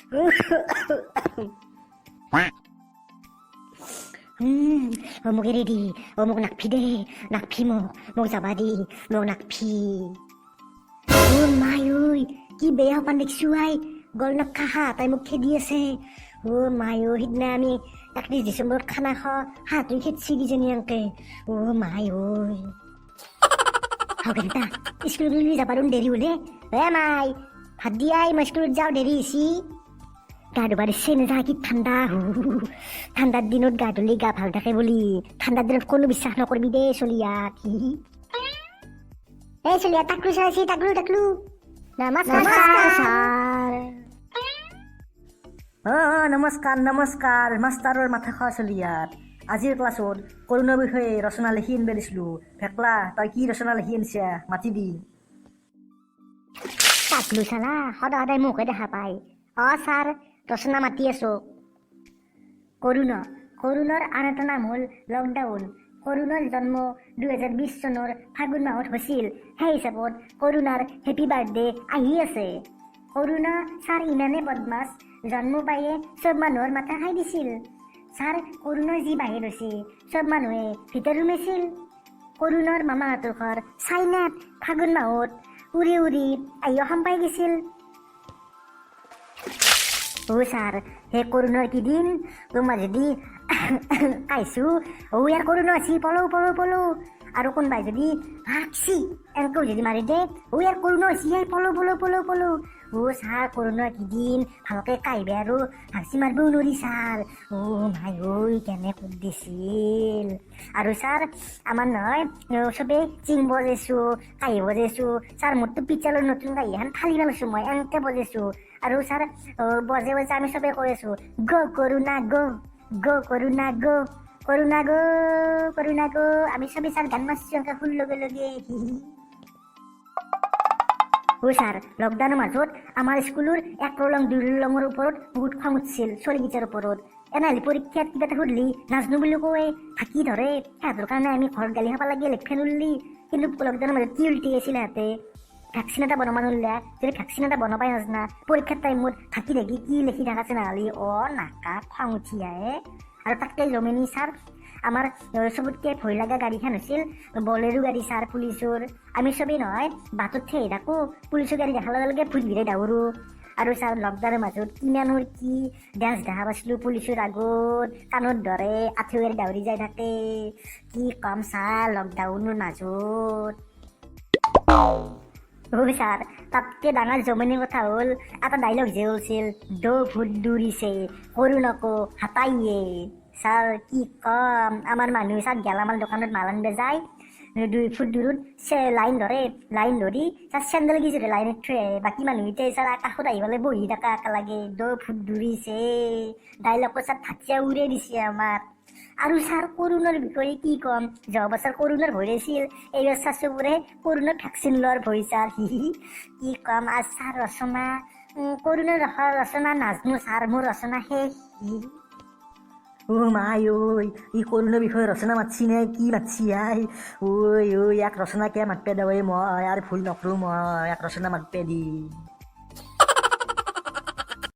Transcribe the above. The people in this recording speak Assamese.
মোক এৰি দি মোক নাকফি দে নাকফি মোক যাবা দি মোক নাকফি মাই ঐ কি বেয়া সপান দেখিছো আই গল নাখা তাই মোক খেদি আছে মাই সিদিনা আমি 31 ডিচেম্বৰত খানা খাওঁ হাত খেদছি কিজনী আনকে মাই ঐ কেনেটা স্কুলত যাবা দেৰি হলে মাই ভাত দিয়াই মই স্কুলত যাওঁ দেৰি হৈছি গা ধুবা দিছে নেযা কি ঠাণ্ডা ঠাণ্ডাৰ দিনত গা ধুলি গা ভাল থাকে বুলি ঠাণ্ডাৰ দিনত কোনো বিশ্বাস নকৰিবি দেই চলিয়াক এই চলিয়া টাকলু চাইছি টাকলু নমস্কাৰ নমস্কাৰ মাষ্টাৰৰ মাথা খোৱা চলিয়াত আজিৰ ক্লাছত কৰোণাৰ বিষয়ে ৰচনা লিখি আনিব দিছিলোঁ ভেকলা তই কি ৰচনা লিখি আনিছা মাতি দি টাকলু চালা সদায় মোকে দেখা পায় ছাৰ ৰচনা মাতি আছো কৰোণাৰ আন এটা নাম হ'ল লকডাউন কৰোণাৰ জন্ম 2020 চনৰ ফাগুন মাহত হৈছিল সেই হিচাপত কৰোণাৰ হেপী বাৰ্থডে আহি আছে কৰোণা ছাৰ ইমানে বদমাছ জন্ম পায়ে চব মানুহৰ মাথা খাই দিছিল ছাৰ কৰোণাৰ যি বাহিৰ হৈছে চব মানুহে ভিতৰ সোমাইছিল কৰোণাৰ মামাহঁতৰ ঘৰ চাইনাত ফাগুন মাহত উৰি আহি অসম পাই গৈছিল ছাৰ সেই কৰোণাৰ কেইদিন তোমাৰ যদি কাইছো ইয়াৰ কৰোণা আছি পলো আৰু কোনোবাই যদি ভাগছি এনেকৈ যদি মাৰি দে ইয়াৰ কৰোণা আছি পলো ছাৰ কৰোণাৰ কেইদিন ভালকে কাইবে আৰু ভাগছি মাৰিবও নোৱাৰি ছাৰ মাই কেনে কৰি দিছিল আৰু ছাৰ আমাৰ নহয় চবেই চিং বজাইছো কাঁহি বজাইছো ছাৰ মোৰতো পিচালৰ নতুন কাঁহি এখন ফালি পেলাইছো মই এনেকে বজাইছো আৰু ছাৰ বজে আমি চবেই কৈ আছো কৰোণা আমি চবেই ছাৰ গান মাৰছো এনেকে শুন লগে ছাৰ লকডাউনৰ মাজত আমাৰ স্কুলৰ 1 ৰলং 2 ৰলঙৰ ওপৰত বহুত খং উঠিছিল চলিকেইটাৰ ওপৰত এনেহ'লে পৰীক্ষাত কিবা এটা সুধিলি নাজনো বুলি কয় থাকি ধৰে সিহঁতৰ কাৰণে আমি ঘৰত গালি খাব লাগে লিখফেন উল্লি কিন্তু লকডাউনৰ মাজত কি উল্টি আছিল সিহঁতে ভেকচিন এটা বনাব নোৱাৰিলে যদি ভেকচিন এটা বনাবাই নাজানা পৰীক্ষাৰ টাইমত থাকি কি লিখি থাকাছে নহ'লে নাকা খং উঠি আহে আৰু তাতকৈ জমেনি ছাৰ আমাৰ চবতকৈ ভয় লগা গাড়ীখন হৈছিল বলেৰো গাড়ী ছাৰ পুলিচৰ আমি চবেই নহয় বাটত থৈ থাকোঁ পুলিচৰ গাড়ী দেখাৰ লগে ভূত ভিৰে দৌৰো আৰু ছাৰ লকডাউনৰ মাজত কিমানৰ কি ডেন্স দেখা পাইছিলোঁ পুলিচৰ আগত কাণত ধৰে আঁঠুৱেৰে দৌৰি যাই থাকে কি কম ছাৰ লকডাউনৰ মাজত ছাৰ তাতকৈ ডাঙৰ জমনি কথা হ'ল এটা ডাইলগ যে ওলছিল ভূত দৌৰিছে কৰোণাকো হাতাইয়ে ছাৰ কি কম আমাৰ মানুহ ছাৰ গেলামাল দোকানত মাল আনিব যায় 2 ফুট দূৰত লাইন ধৰি ছাৰ চেণ্ডেল গিজৰে লাইনত থৈ আহে বাকী মানুহকেইটাই ছাৰ কাষত আহি পেলাই বহি থকা একেলগে ভূত দৌৰিছে ডাইলগটো ছাৰ ঠাকিয়া উৰাই দিছে আমাৰ আৰু ছাৰ কৰোণাৰ বিষয়ে কি ক'ম যোৱা বছৰ কৰোণাৰ ভয় আছিল এইবাৰ ছাৰ চবৰে কৰোণাৰ ভেকচিন লোৱাৰ ভয় ছাৰ কি ক'ম আৰু ছাৰ ৰচনা কৰোণাৰ ৰচনা নাজনো ছাৰ মোৰ ৰচনা শেষ মাই ই কৰোণাৰ বিষয়ে ৰচনা মাতছি নে কি মাতছি আই ইয়াক ৰচনা কিয় মাতপে দেৱে মই আৰু ভুল নকৰোঁ মই ইয়াক ৰচনা মাতপে দি